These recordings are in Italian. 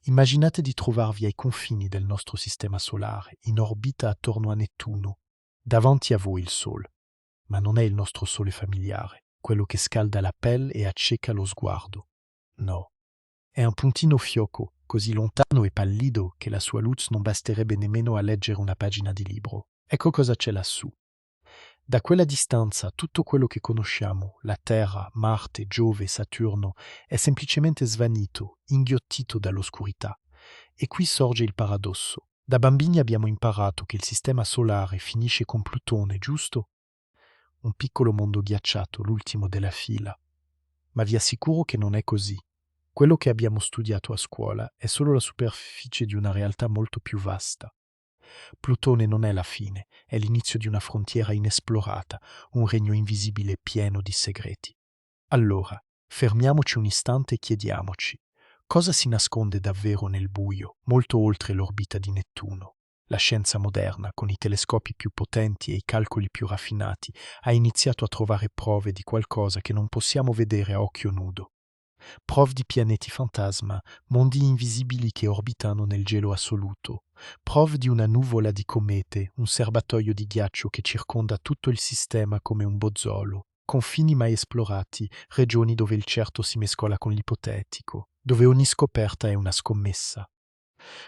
Immaginate di trovarvi ai confini del nostro sistema solare, in orbita attorno a Nettuno. Davanti a voi il Sole, ma non è il nostro Sole familiare, quello che scalda la pelle e acceca lo sguardo. No, è un puntino fioco, così lontano e pallido che la sua luce non basterebbe nemmeno a leggere una pagina di libro. Ecco cosa c'è lassù. Da quella distanza tutto quello che conosciamo, la Terra, Marte, Giove, Saturno, è semplicemente svanito, inghiottito dall'oscurità. E qui sorge il paradosso. Da bambini abbiamo imparato che il sistema solare finisce con Plutone, giusto? Un piccolo mondo ghiacciato, l'ultimo della fila. Ma vi assicuro che non è così. Quello che abbiamo studiato a scuola è solo la superficie di una realtà molto più vasta. Plutone non è la fine, è l'inizio di una frontiera inesplorata, un regno invisibile pieno di segreti. Allora, fermiamoci un istante e chiediamoci, cosa si nasconde davvero nel buio, molto oltre l'orbita di Nettuno? La scienza moderna, con i telescopi più potenti e i calcoli più raffinati, ha iniziato a trovare prove di qualcosa che non possiamo vedere a occhio nudo. Prove di pianeti fantasma, mondi invisibili che orbitano nel gelo assoluto, prove di una nuvola di comete, un serbatoio di ghiaccio che circonda tutto il sistema come un bozzolo, confini mai esplorati, regioni dove il certo si mescola con l'ipotetico, dove ogni scoperta è una scommessa.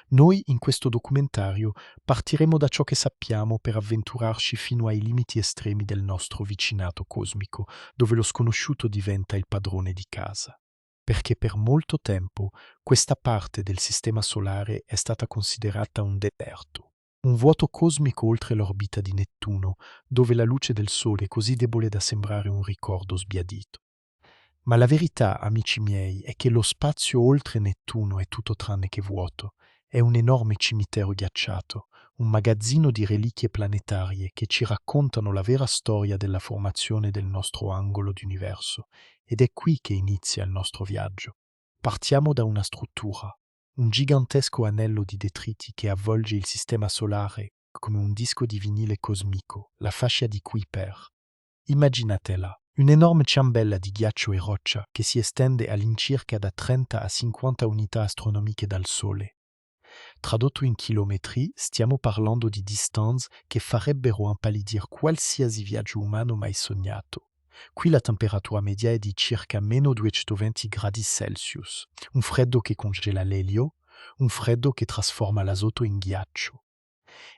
Noi, in questo documentario, partiremo da ciò che sappiamo per avventurarci fino ai limiti estremi del nostro vicinato cosmico, dove lo sconosciuto diventa il padrone di casa. Perché per molto tempo questa parte del sistema solare è stata considerata un deserto, un vuoto cosmico oltre l'orbita di Nettuno, dove la luce del Sole è così debole da sembrare un ricordo sbiadito. Ma la verità, amici miei, è che lo spazio oltre Nettuno è tutto tranne che vuoto. È un enorme cimitero ghiacciato, un magazzino di reliquie planetarie che ci raccontano la vera storia della formazione del nostro angolo di universo. Ed è qui che inizia il nostro viaggio. Partiamo da una struttura, un gigantesco anello di detriti che avvolge il sistema solare come un disco di vinile cosmico, la fascia di Kuiper. Immaginatela, un'enorme ciambella di ghiaccio e roccia che si estende all'incirca da 30 a 50 unità astronomiche dal Sole. Tradotto in chilometri, stiamo parlando di distanze che farebbero impallidir qualsiasi viaggio umano mai sognato. Qui la temperatura media è di circa meno 220 gradi Celsius, un freddo che congela l'elio, un freddo che trasforma l'azoto in ghiaccio.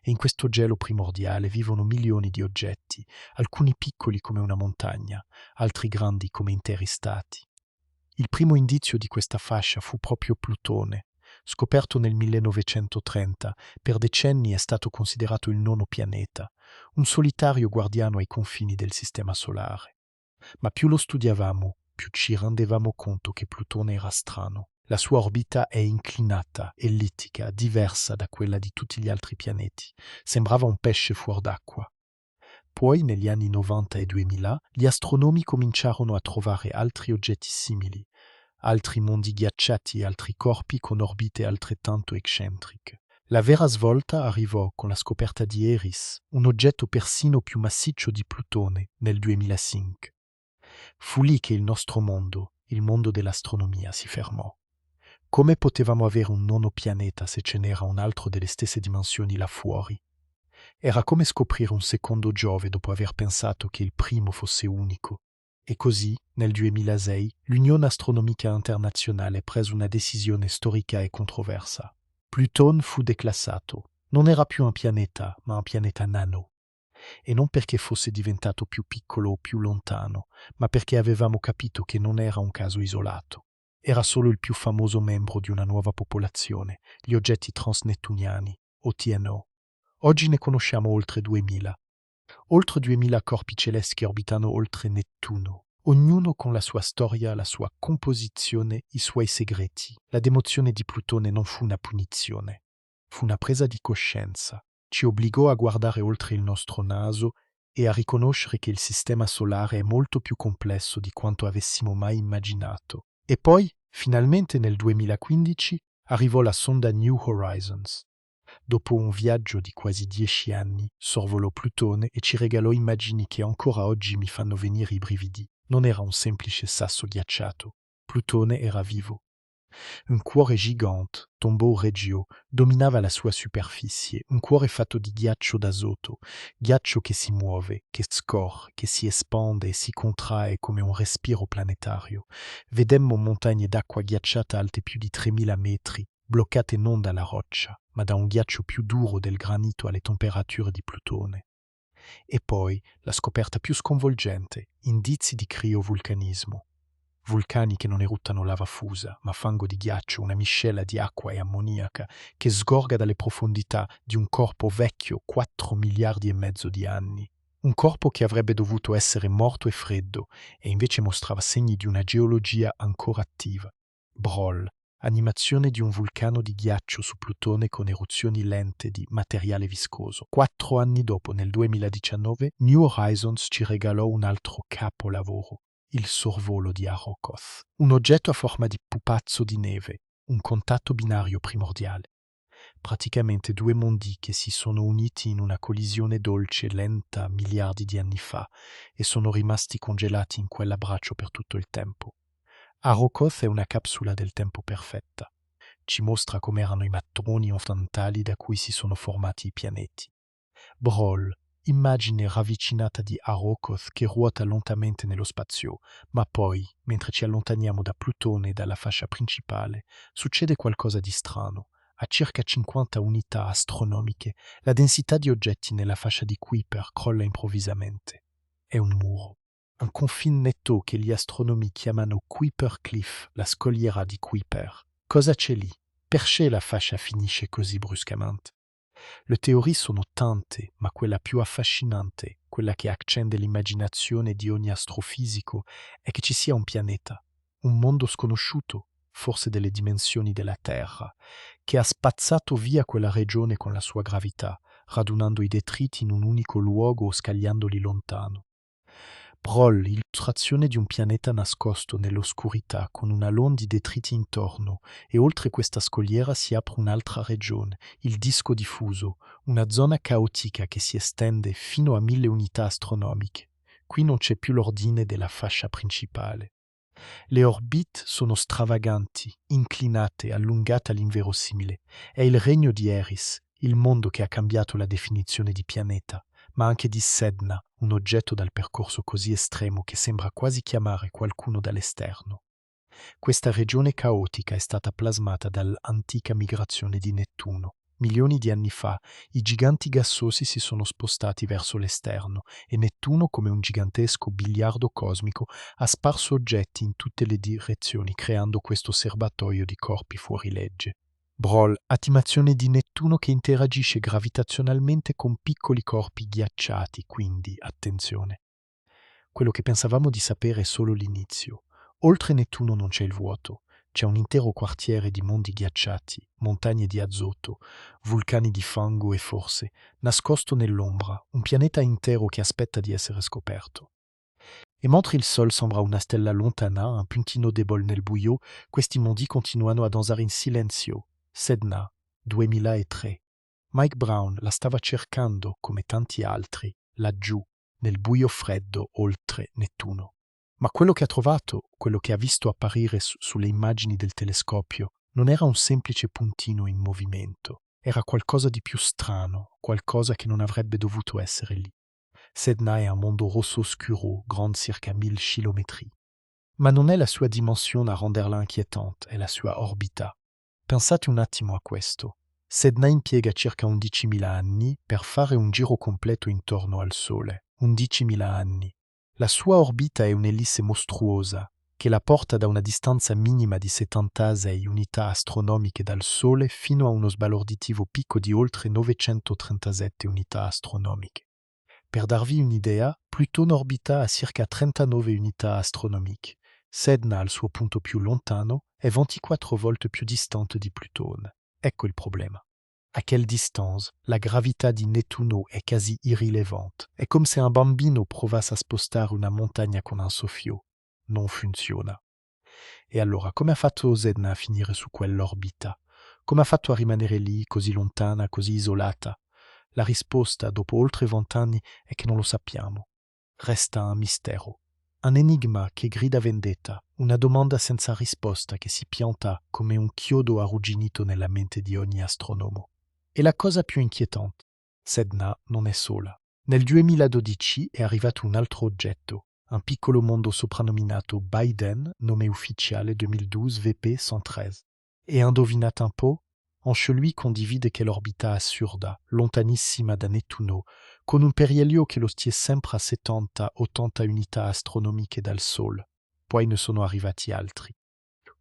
E in questo gelo primordiale vivono milioni di oggetti, alcuni piccoli come una montagna, altri grandi come interi stati. Il primo indizio di questa fascia fu proprio Plutone. Scoperto nel 1930, per decenni è stato considerato il nono pianeta, un solitario guardiano ai confini del sistema solare. Ma più lo studiavamo, più ci rendevamo conto che Plutone era strano. La sua orbita è inclinata, ellittica, diversa da quella di tutti gli altri pianeti. Sembrava un pesce fuor d'acqua. Poi, negli anni 90 e 2000, gli astronomi cominciarono a trovare altri oggetti simili, altri mondi ghiacciati e altri corpi con orbite altrettanto eccentriche. La vera svolta arrivò con la scoperta di Eris, un oggetto persino più massiccio di Plutone, nel 2005. Fu lì che il nostro mondo, il mondo dell'astronomia, si fermò. Come potevamo avere un nono pianeta se ce n'era un altro delle stesse dimensioni là fuori? Era come scoprire un secondo Giove dopo aver pensato che il primo fosse unico. E così, nel 2006, l'Unione Astronomica Internazionale prese una decisione storica e controversa. Plutone fu declassato. Non era più un pianeta, ma un pianeta nano. E non perché fosse diventato più piccolo o più lontano, ma perché avevamo capito che non era un caso isolato. Era solo il più famoso membro di una nuova popolazione, gli oggetti transnettuniani, o TNO. Oggi ne conosciamo oltre 2000. Oltre 2000 corpi celesti che orbitano oltre Nettuno, ognuno con la sua storia, la sua composizione, i suoi segreti. La demozione di Plutone non fu una punizione, fu una presa di coscienza. Ci obbligò a guardare oltre il nostro naso e a riconoscere che il sistema solare è molto più complesso di quanto avessimo mai immaginato. E poi, finalmente nel 2015, arrivò la sonda New Horizons. Dopo un viaggio di quasi 10 anni, sorvolò Plutone e ci regalò immagini che ancora oggi mi fanno venire i brividi. Non era un semplice sasso ghiacciato. Plutone era vivo. Un cuore gigante, Tombeau Regio, dominava la sua superficie, un cuore fatto di ghiaccio d'azoto, ghiaccio che si muove, che scorre, che si espande e si contrae come un respiro planetario. Vedemmo montagne d'acqua ghiacciata alte più di 3000 metri, bloccate non dalla roccia, ma da un ghiaccio più duro del granito alle temperature di Plutone. E poi la scoperta più sconvolgente, indizi di criovulcanismo. Vulcani che non eruttano lava fusa, ma fango di ghiaccio, una miscela di acqua e ammoniaca che sgorga dalle profondità di un corpo vecchio 4 miliardi e mezzo di anni. Un corpo che avrebbe dovuto essere morto e freddo e invece mostrava segni di una geologia ancora attiva. Broll, animazione di un vulcano di ghiaccio su Plutone con eruzioni lente di materiale viscoso. 4 anni dopo, nel 2019, New Horizons ci regalò un altro capolavoro, il sorvolo di Arrokoth, un oggetto a forma di pupazzo di neve, un contatto binario primordiale. Praticamente due mondi che si sono uniti in una collisione dolce e lenta miliardi di anni fa e sono rimasti congelati in quell'abbraccio per tutto il tempo. Arrokoth è una capsula del tempo perfetta. Ci mostra come erano i mattoni orizzontali da cui si sono formati i pianeti. Broll, immagine ravvicinata di Arrokoth che ruota lentamente nello spazio, ma poi, mentre ci allontaniamo da Plutone e dalla fascia principale, succede qualcosa di strano. A circa 50 unità astronomiche, la densità di oggetti nella fascia di Kuiper crolla improvvisamente. È un muro. Un confinetto che gli astronomi chiamano Kuiper Cliff, la scogliera di Kuiper. Cosa c'è lì? Perché la fascia finisce così bruscamente? Le teorie sono tante, ma quella più affascinante, quella che accende l'immaginazione di ogni astrofisico, è che ci sia un pianeta, un mondo sconosciuto, forse delle dimensioni della Terra, che ha spazzato via quella regione con la sua gravità, radunando i detriti in un unico luogo o scagliandoli lontano. Broll, illustrazione di un pianeta nascosto nell'oscurità con una lona di detriti intorno e oltre questa scogliera si apre un'altra regione, il disco diffuso, una zona caotica che si estende fino a 1000 unità astronomiche. Qui non c'è più l'ordine della fascia principale. Le orbite sono stravaganti, inclinate, allungate all'inverosimile. È il regno di Eris, il mondo che ha cambiato la definizione di pianeta, ma anche di Sedna, un oggetto dal percorso così estremo che sembra quasi chiamare qualcuno dall'esterno. Questa regione caotica è stata plasmata dall'antica migrazione di Nettuno. Milioni di anni fa i giganti gassosi si sono spostati verso l'esterno e Nettuno, come un gigantesco biliardo cosmico, ha sparso oggetti in tutte le direzioni, creando questo serbatoio di corpi fuori legge. Broll, attivazione di Nettuno che interagisce gravitazionalmente con piccoli corpi ghiacciati, quindi, attenzione. Quello che pensavamo di sapere è solo l'inizio. Oltre Nettuno non c'è il vuoto, c'è un intero quartiere di mondi ghiacciati, montagne di azoto, vulcani di fango e forse, nascosto nell'ombra, un pianeta intero che aspetta di essere scoperto. E mentre il Sol sembra una stella lontana, un puntino debole nel buio, questi mondi continuano a danzare in silenzio. Sedna, 2003. Mike Brown la stava cercando, come tanti altri, laggiù, nel buio freddo oltre Nettuno. Ma quello che ha trovato, quello che ha visto apparire sulle immagini del telescopio, non era un semplice puntino in movimento, era qualcosa di più strano, qualcosa che non avrebbe dovuto essere lì. Sedna è un mondo rosso scuro, grande circa 1000 chilometri. Ma non è la sua dimensione a renderla inquietante, è la sua orbita. Pensate un attimo a questo. Sedna impiega circa 11.000 anni per fare un giro completo intorno al Sole. 11.000 anni. La sua orbita è un'ellisse mostruosa che la porta da una distanza minima di 76 unità astronomiche dal Sole fino a uno sbalorditivo picco di oltre 937 unità astronomiche. Per darvi un'idea, Plutone orbita a circa 39 unità astronomiche. Sedna, al suo punto più lontano, è 24 volte più distante di Plutone. Ecco il problema. A quelle distance, la gravità di Nettuno è quasi irrilevante. È come se un bambino provasse a spostare una montagna con un soffio. Non funziona. E allora, come ha fatto Sedna a finire su quell'orbita? Come ha fatto a rimanere lì, così lontana, così isolata? La risposta, dopo oltre 20 anni, è che non lo sappiamo. Resta un mistero. un enigma che grida vendetta, una domanda senza risposta che si pianta come un chiodo arrugginito nella mente di ogni astronomo. E la cosa più inquietante, Sedna non è sola. Nel 2012 è arrivato un altro oggetto, un piccolo mondo soprannominato Biden, nome ufficiale 2012 VP-113. E indovinate un po'? Anche lui condivide quell'orbita assurda, lontanissima da Nettuno, con un perielio che lo stie sempre a 70-80 unità astronomiche dal Sole. Poi ne sono arrivati altri.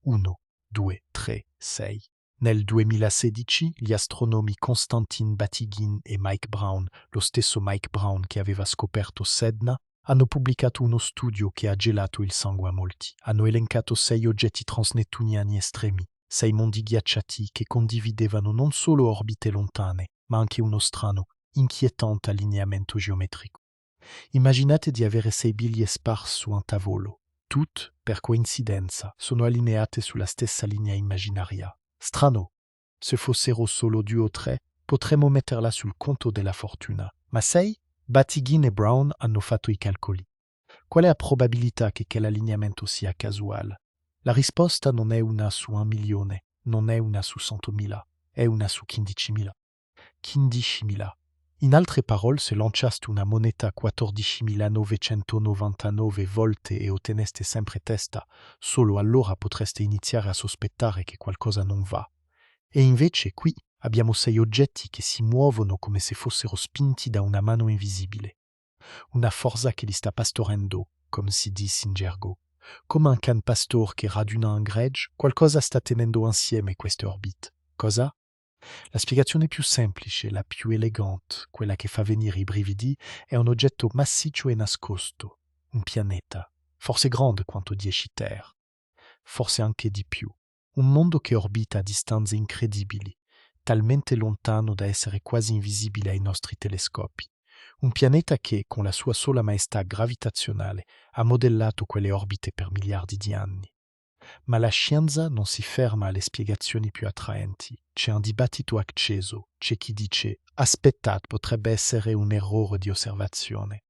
1, 2, 3, 6. Nel 2016 gli astronomi Konstantin Batygin e Mike Brown, lo stesso Mike Brown che aveva scoperto Sedna, hanno pubblicato uno studio che ha gelato il sangue a molti. Hanno elencato 6 oggetti transnettuniani estremi, 6 mondi ghiacciati che condividevano non solo orbite lontane, ma anche uno strano, inquietante allineamento geometrico. Immaginate di avere 6 biglie sparse su un tavolo. Tutte, per coincidenza, sono allineate sulla stessa linea immaginaria. Strano. Se fossero solo 2 o 3, potremmo metterla sul conto della fortuna. Ma 6? Batygin e Brown hanno fatto i calcoli. Qual è la probabilità che quell'allineamento sia casuale? La risposta non è una su 1 milione, non è una su 100.000, è una su 15.000. 15.000. In altre parole, se lanciaste una moneta a 14.999 volte e otteneste sempre testa, solo allora potreste iniziare a sospettare che qualcosa non va. E invece qui abbiamo 6 oggetti che si muovono come se fossero spinti da una mano invisibile. Una forza che li sta pastorendo, come si dice in gergo. Come un can pastor che raduna un gregge, qualcosa sta tenendo insieme queste orbite. Cosa? La spiegazione più semplice, la più elegante, quella che fa venire i brividi, è un oggetto massiccio e nascosto, un pianeta, forse grande quanto 10 terre, forse anche di più, un mondo che orbita a distanze incredibili, talmente lontano da essere quasi invisibile ai nostri telescopi. Un pianeta che, con la sua sola maestà gravitazionale, ha modellato quelle orbite per miliardi di anni. Ma la scienza non si ferma alle spiegazioni più attraenti. C'è un dibattito acceso. C'è chi dice «Aspettate, potrebbe essere un errore di osservazione».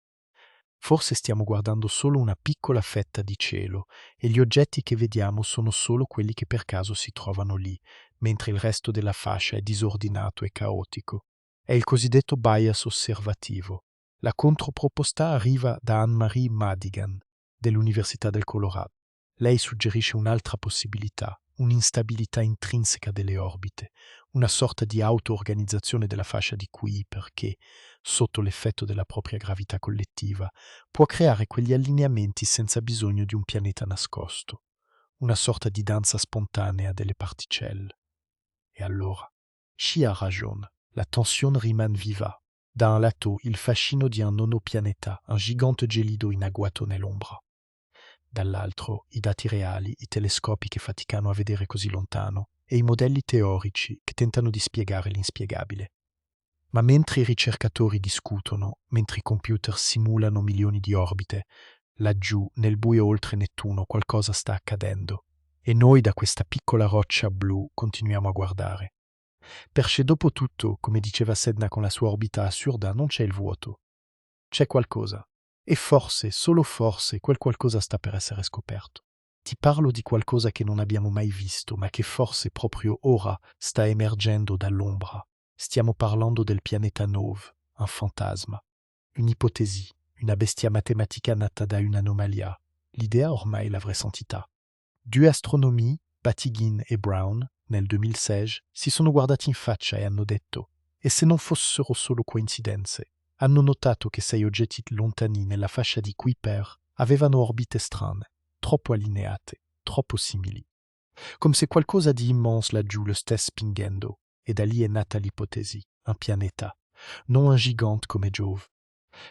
Forse stiamo guardando solo una piccola fetta di cielo e gli oggetti che vediamo sono solo quelli che per caso si trovano lì, mentre il resto della fascia è disordinato e caotico. È il cosiddetto bias osservativo. La controproposta arriva da Anne-Marie Madigan, dell'Università del Colorado. Lei suggerisce un'altra possibilità, un'instabilità intrinseca delle orbite, una sorta di auto-organizzazione della fascia di Kuiper che, sotto l'effetto della propria gravità collettiva, può creare quegli allineamenti senza bisogno di un pianeta nascosto, una sorta di danza spontanea delle particelle. E allora, chi ha ragione? La tensione rimane viva. Da un lato, il fascino di un nono pianeta, un gigante gelido in agguato nell'ombra. Dall'altro, i dati reali, i telescopi che faticano a vedere così lontano, e i modelli teorici che tentano di spiegare l'inspiegabile. Ma mentre i ricercatori discutono, mentre i computer simulano milioni di orbite, laggiù, nel buio oltre Nettuno, qualcosa sta accadendo. E noi da questa piccola roccia blu continuiamo a guardare. Perché dopo tutto, come diceva Sedna con la sua orbita assurda, non c'è il vuoto. C'è qualcosa. E forse, solo forse, quel qualcosa sta per essere scoperto. Ti parlo di qualcosa che non abbiamo mai visto, ma che forse proprio ora sta emergendo dall'ombra. Stiamo parlando del pianeta Nove, un fantasma, un'ipotesi, una bestia matematica nata da un'anomalia. L'idea ormai l'avrei sentita. 2 astronomi, Batygin e Brown, nel 2016, si sono guardati in faccia e hanno detto «E se non fossero solo coincidenze?» Hanno notato che 6 oggetti lontani nella fascia di Kuiper avevano orbite strane, troppo allineate, troppo simili. Come se qualcosa di immense laggiù lo stesse spingendo, e da lì è nata l'ipotesi, un pianeta, non un gigante come Giove.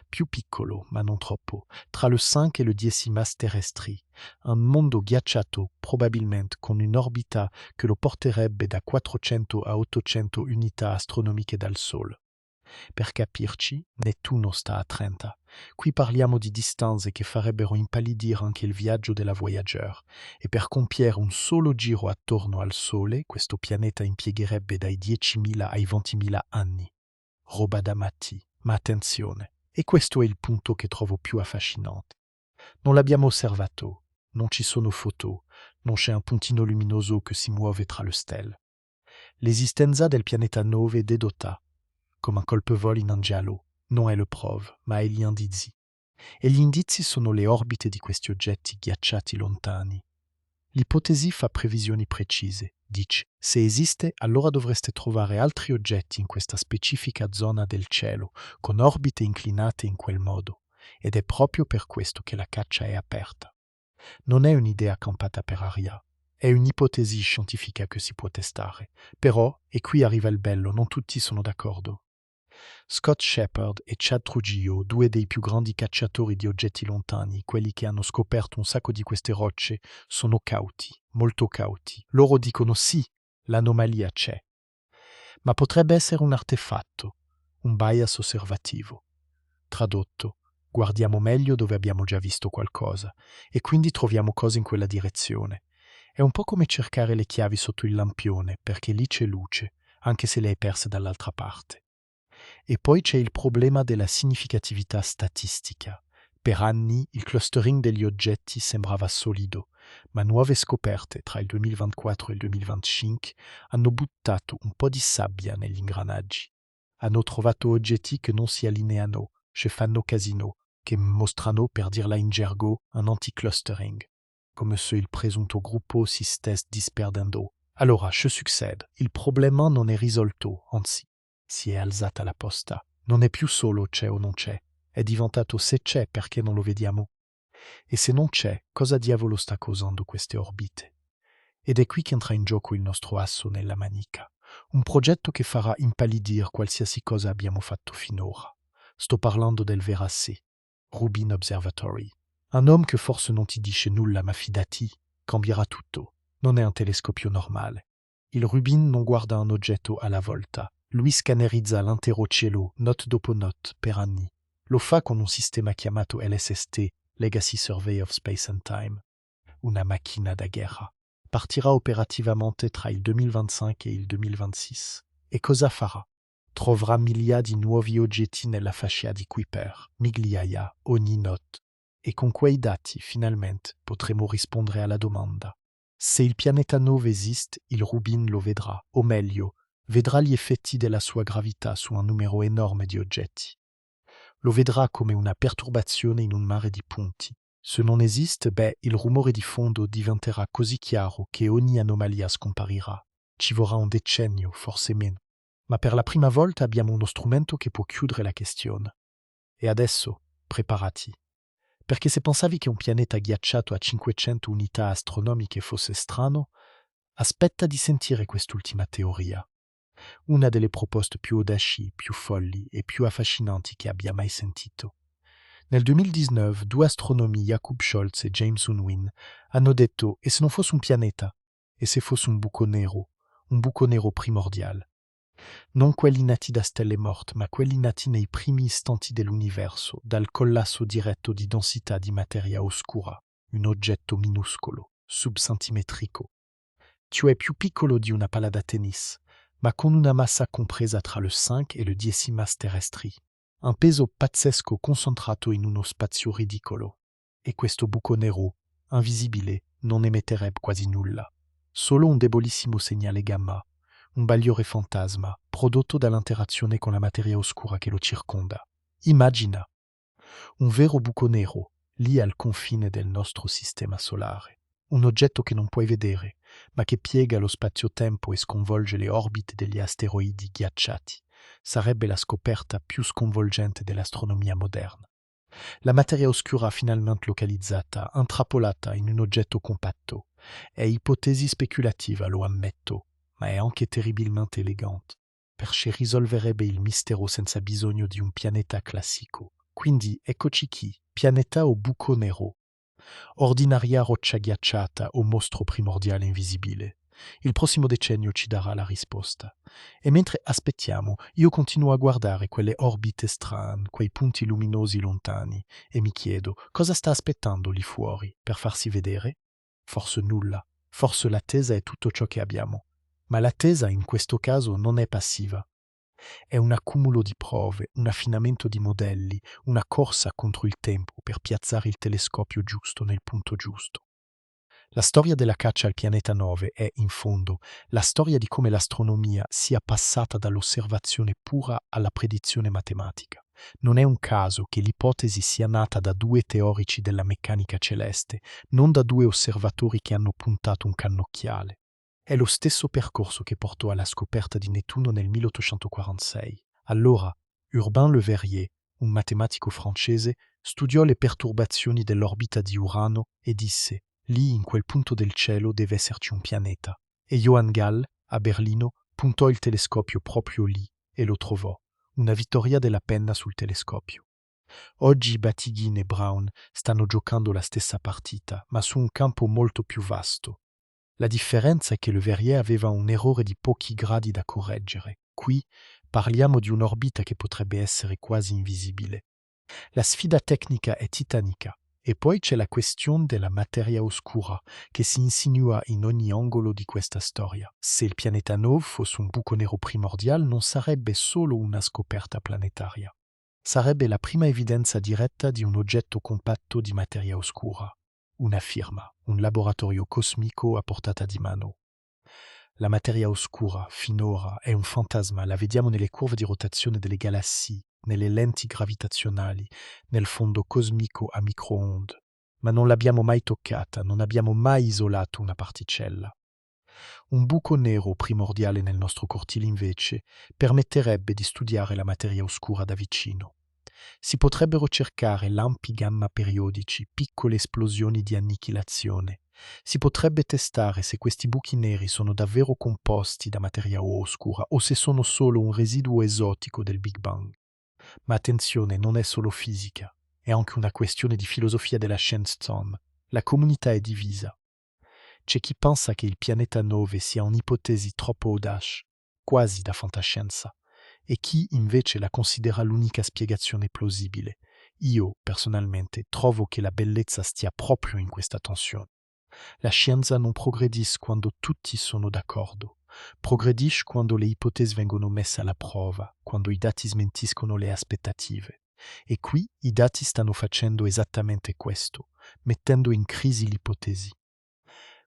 Più piccolo, ma non troppo, tra le 5 e le 10 massi terrestri, un mondo ghiacciato probabilmente con un'orbita che lo porterebbe da 400 a 800 unità astronomiche dal Sole. Per capirci, Nettuno sta a 30. Qui parliamo di distanze che farebbero impallidire anche il viaggio della Voyager, e per compiere un solo giro attorno al Sole, questo pianeta impiegherebbe dai 10.000 ai 20.000 anni. Roba da matti, ma attenzione. E questo è il punto che trovo più affascinante. Non l'abbiamo osservato, non ci sono foto, non c'è un puntino luminoso che si muove tra le stelle. L'esistenza del pianeta 9 è dedotta, come un colpevole in un giallo, non è le prove, ma è gli indizi. E gli indizi sono le orbite di questi oggetti ghiacciati lontani. L'ipotesi fa previsioni precise. Dice, se esiste, allora dovreste trovare altri oggetti in questa specifica zona del cielo, con orbite inclinate in quel modo. Ed è proprio per questo che la caccia è aperta. Non è un'idea campata per aria, è un'ipotesi scientifica che si può testare. Però, e qui arriva il bello, non tutti sono d'accordo. Scott Shepard e Chad Trujillo, due dei più grandi cacciatori di oggetti lontani, quelli che hanno scoperto un sacco di queste rocce, sono cauti, molto cauti. Loro dicono sì, l'anomalia c'è, ma potrebbe essere un artefatto, un bias osservativo. Tradotto, guardiamo meglio dove abbiamo già visto qualcosa e quindi troviamo cose in quella direzione. È un po' come cercare le chiavi sotto il lampione, perché lì c'è luce, anche se le hai perse dall'altra parte. E poi c'è il problema della significatività statistica. Per anni il clustering degli oggetti sembrava solido, ma nuove scoperte tra il 2024 e il 2025 hanno buttato un po' di sabbia negli ingranaggi. Hanno trovato oggetti che non si allineano, che fanno casino, che mostrano, per dirla in gergo, un anti-clustering, come se il presunto gruppo si stesse disperdendo. Allora, che succede? Il problema non è risolto, anzi, si è alzata la posta. Non è più solo c'è o non c'è, è diventato se c'è perché non lo vediamo. E se non c'è, cosa diavolo sta causando queste orbite? Ed è qui che entra in gioco il nostro asso nella manica. Un progetto che farà impallidir qualsiasi cosa abbiamo fatto finora. Sto parlando del Verace, Rubin Observatory. Un uomo che forse non ti dice nulla, ma fidati, cambierà tutto. Non è un telescopio normale. Il Rubin non guarda un oggetto alla volta. Lui scannerizza l'intero cielo, note dopo note, per anni. Lo fa con un sistema chiamato LSST, Legacy Survey of Space and Time. Una macchina da guerra. Partirà operativamente tra il 2025 e il 2026. E cosa farà? Troverà migliaia di nuovi oggetti nella fascia di Kuiper, migliaia ogni notte. E con quei dati, finalmente, potremo rispondere alla domanda. Se il pianeta 9 esiste, il Rubin lo vedrà, o meglio, vedrà gli effetti della sua gravità su un numero enorme di oggetti. Lo vedrà come una perturbazione in un mare di punti. Se non esiste, il rumore di fondo diventerà così chiaro che ogni anomalia scomparirà. Ci vorrà un decennio, forse meno. Ma per la prima volta abbiamo uno strumento che può chiudere la questione. E adesso, preparati. Perché se pensavi che un pianeta ghiacciato a 500 unità astronomiche fosse strano, aspetta di sentire quest'ultima teoria. Una delle proposte più audaci, più folli e più affascinanti che abbia mai sentito. Nel 2019, due astronomi, Jakob Scholz e James Unwin, hanno detto «E se non fosse un pianeta? E se fosse un buco nero primordiale?» Non quelli nati da stelle morte, ma quelli nati nei primi istanti dell'universo, dal collasso diretto di densità di materia oscura, un oggetto minuscolo, subcentimetrico, cioè più piccolo di una palla da tennis, ma con una massa compresa tra le 5 e le 10 masse terrestri. Un peso pazzesco concentrato in uno spazio ridicolo. E questo buco nero, invisibile, non emetterebbe quasi nulla. Solo un debolissimo segnale gamma, un bagliore fantasma, prodotto dall'interazione con la materia oscura che lo circonda. Immagina, un vero buco nero, lì al confine del nostro sistema solare. Un oggetto che non puoi vedere, ma che piega lo spazio-tempo e sconvolge le orbite degli asteroidi ghiacciati. Sarebbe la scoperta più sconvolgente dell'astronomia moderna. La materia oscura finalmente localizzata, intrappolata in un oggetto compatto. È ipotesi speculativa, lo ammetto, ma è anche terribilmente elegante, perché risolverebbe il mistero senza bisogno di un pianeta classico. Quindi eccoci qui, pianeta o buco nero, ordinaria roccia ghiacciata o mostro primordiale invisibile. Il prossimo decennio ci darà la risposta. E mentre aspettiamo, io continuo a guardare quelle orbite strane, quei punti luminosi lontani, e mi chiedo cosa sta aspettando lì fuori per farsi vedere? Forse nulla. Forse l'attesa è tutto ciò che abbiamo. Ma l'attesa in questo caso non è passiva. È un accumulo di prove, un affinamento di modelli, una corsa contro il tempo per piazzare il telescopio giusto nel punto giusto. La storia della caccia al pianeta 9 è, in fondo, la storia di come l'astronomia sia passata dall'osservazione pura alla predizione matematica. Non è un caso che l'ipotesi sia nata da due teorici della meccanica celeste, non da due osservatori che hanno puntato un cannocchiale. È lo stesso percorso che portò alla scoperta di Nettuno nel 1846. Allora, Urbain Le Verrier, un matematico francese, studiò le perturbazioni dell'orbita di Urano e disse: lì, in quel punto del cielo, deve esserci un pianeta. E Johann Gall, a Berlino, puntò il telescopio proprio lì e lo trovò. Una vittoria della penna sul telescopio. Oggi Batygin e Brown stanno giocando la stessa partita, ma su un campo molto più vasto. La differenza è che Le Verrier aveva un errore di pochi gradi da correggere. Qui parliamo di un'orbita che potrebbe essere quasi invisibile. La sfida tecnica è titanica. E poi c'è la questione della materia oscura, che si insinua in ogni angolo di questa storia. Se il pianeta 9 fosse un buco nero primordiale, non sarebbe solo una scoperta planetaria. Sarebbe la prima evidenza diretta di un oggetto compatto di materia oscura. Una firma, un laboratorio cosmico a portata di mano. La materia oscura, finora, è un fantasma, la vediamo nelle curve di rotazione delle galassie, nelle lenti gravitazionali, nel fondo cosmico a microonde, ma non l'abbiamo mai toccata, non abbiamo mai isolato una particella. Un buco nero primordiale nel nostro cortile, invece, permetterebbe di studiare la materia oscura da vicino. Si potrebbero cercare lampi gamma periodici, piccole esplosioni di annichilazione. Si potrebbe testare se questi buchi neri sono davvero composti da materia oscura o se sono solo un residuo esotico del Big Bang. Ma attenzione, non è solo fisica, è anche una questione di filosofia della scienza. La comunità è divisa. C'è chi pensa che il pianeta 9 sia un'ipotesi troppo audace, quasi da fantascienza, e chi invece la considera l'unica spiegazione plausibile. Io, personalmente, trovo che la bellezza stia proprio in questa tensione. La scienza non progredisce quando tutti sono d'accordo. Progredisce quando le ipotesi vengono messe alla prova, quando i dati smentiscono le aspettative. E qui i dati stanno facendo esattamente questo, mettendo in crisi l'ipotesi.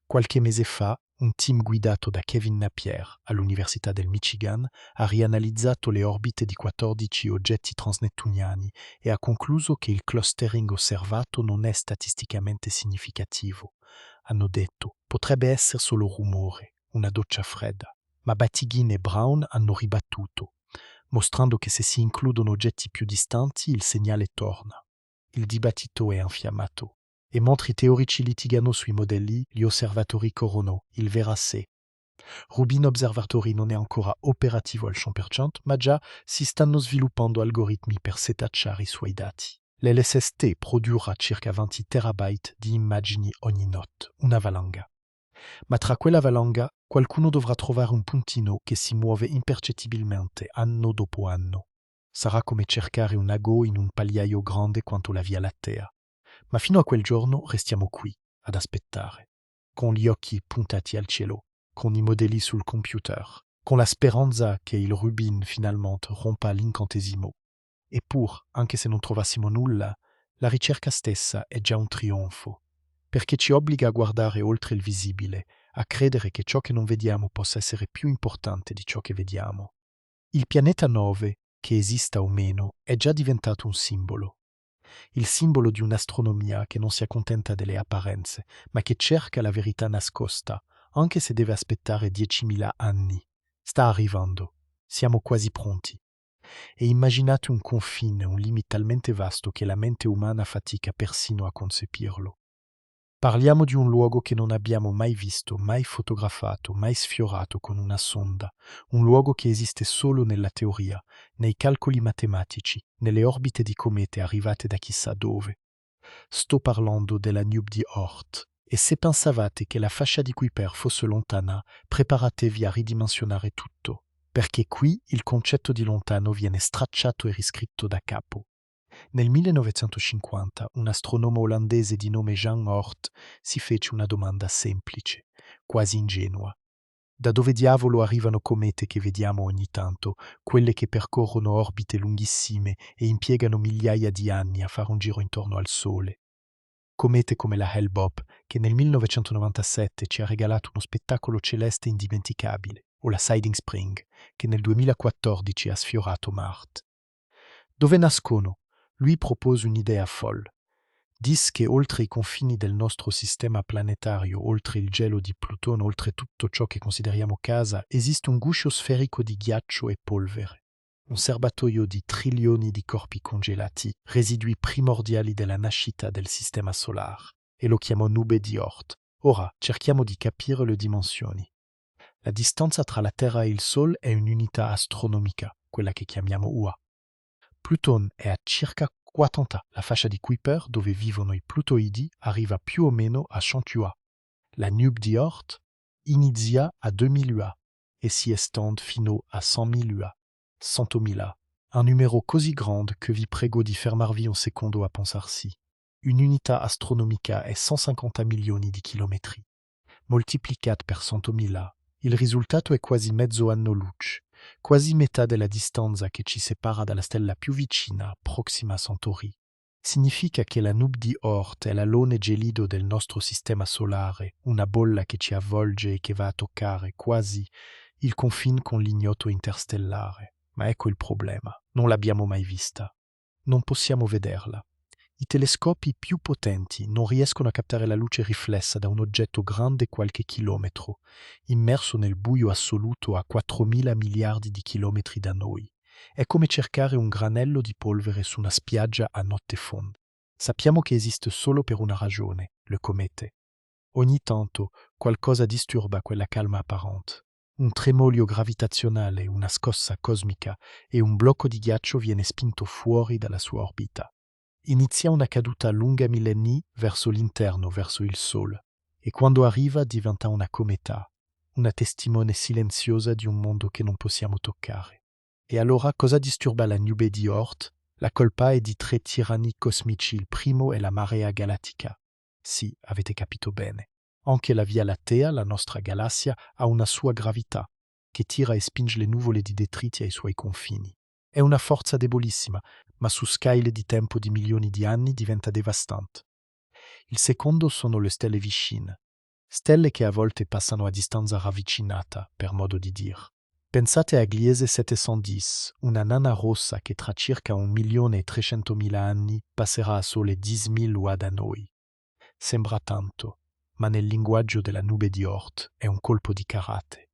Qualche mese fa, un team guidato da Kevin Napier all'Università del Michigan ha rianalizzato le orbite di 14 oggetti transnettuniani e ha concluso che il clustering osservato non è statisticamente significativo. Hanno detto, potrebbe essere solo rumore, una doccia fredda. Ma Batygin e Brown hanno ribattuto, mostrando che se si includono oggetti più distanti il segnale torna. Il dibattito è infiammato. E mentre i teorici litigano sui modelli, gli osservatori corrono, il verrà se. Rubin Observatory non è ancora operativo al 100%, ma già si stanno sviluppando algoritmi per setacciare i suoi dati. L'LSST produrrà circa 20 terabyte di immagini ogni notte, una valanga. Ma tra quella valanga, qualcuno dovrà trovare un puntino che si muove impercettibilmente anno dopo anno. Sarà come cercare un ago in un pagliaio grande quanto la Via Lattea. Ma fino a quel giorno restiamo qui, ad aspettare, con gli occhi puntati al cielo, con i modelli sul computer, con la speranza che il Rubin finalmente rompa l'incantesimo. Eppur, anche se non trovassimo nulla, la ricerca stessa è già un trionfo, perché ci obbliga a guardare oltre il visibile, a credere che ciò che non vediamo possa essere più importante di ciò che vediamo. Il pianeta 9, che esista o meno, è già diventato un simbolo. Il simbolo di un'astronomia che non si accontenta delle apparenze, ma che cerca la verità nascosta, anche se deve aspettare 10.000 anni. Sta arrivando. Siamo quasi pronti. E immaginate un confine, un limite talmente vasto che la mente umana fatica persino a concepirlo. Parliamo di un luogo che non abbiamo mai visto, mai fotografato, mai sfiorato con una sonda, un luogo che esiste solo nella teoria, nei calcoli matematici, nelle orbite di comete arrivate da chissà dove. Sto parlando della Nube di Oort, e se pensavate che la fascia di Kuiper fosse lontana, preparatevi a ridimensionare tutto, perché qui il concetto di lontano viene stracciato e riscritto da capo. Nel 1950 un astronomo olandese di nome Jan Oort si fece una domanda semplice, quasi ingenua. Da dove diavolo arrivano comete che vediamo ogni tanto, quelle che percorrono orbite lunghissime e impiegano migliaia di anni a fare un giro intorno al Sole? Comete come la Hale-Bopp, che nel 1997 ci ha regalato uno spettacolo celeste indimenticabile, o la Siding Spring, che nel 2014 ha sfiorato Marte. Dove nascono? Lui propose un'idea folle. Dice che oltre i confini del nostro sistema planetario, oltre il gelo di Plutone, oltre tutto ciò che consideriamo casa, esiste un guscio sferico di ghiaccio e polvere. Un serbatoio di trilioni di corpi congelati, residui primordiali della nascita del sistema solare, e lo chiamo nube di Oort. Ora, cerchiamo di capire le dimensioni. La distanza tra la Terra e il Sol è un'unità astronomica, quella che chiamiamo UA. Plutone è a circa 40. La fascia di Kuiper, dove vivono i plutoidi, arriva più o meno a 100 UA. La nube di Oort inizia a 2000 UA e si estende fino a 100.000 UA. 100.000. Un numero così grande che vi prego di fermarvi un secondo a pensarci. Un'unità astronomica è 150 milioni di chilometri. Moltiplicat per 100.000, il risultato è quasi mezzo anno luce, quasi metà della distanza che ci separa dalla stella più vicina, Proxima Centauri. Significa che la nube di Oort è l'alone gelido del nostro sistema solare, una bolla che ci avvolge e che va a toccare quasi il confine con l'ignoto interstellare. Ma ecco il problema, non l'abbiamo mai vista. Non possiamo vederla. I telescopi più potenti non riescono a captare la luce riflessa da un oggetto grande qualche chilometro, immerso nel buio assoluto a 4.000 miliardi di chilometri da noi. È come cercare un granello di polvere su una spiaggia a notte fonda. Sappiamo che esiste solo per una ragione, le comete. Ogni tanto qualcosa disturba quella calma apparente. Un tremolio gravitazionale, una scossa cosmica e un blocco di ghiaccio viene spinto fuori dalla sua orbita. Inizia una caduta lunga millenni verso l'interno, verso il Sole, e quando arriva diventa una cometa, una testimone silenziosa di un mondo che non possiamo toccare. E allora cosa disturba la nube di Oort? La colpa è di 3 tiranni cosmici, il primo è la marea galattica. Sì, avete capito bene. Anche la Via Lattea, la nostra galassia, ha una sua gravità, che tira e spinge le nuvole di detriti ai suoi confini. È una forza debolissima, ma su scale di tempo di milioni di anni diventa devastante. Il secondo sono le stelle vicine, stelle che a volte passano a distanza ravvicinata, per modo di dire. Pensate a Gliese 710, una nana rossa che tra circa 1.300.000 anni passerà a sole 10.000 UA da noi. Sembra tanto, ma nel linguaggio della nube di Oort è un colpo di karate.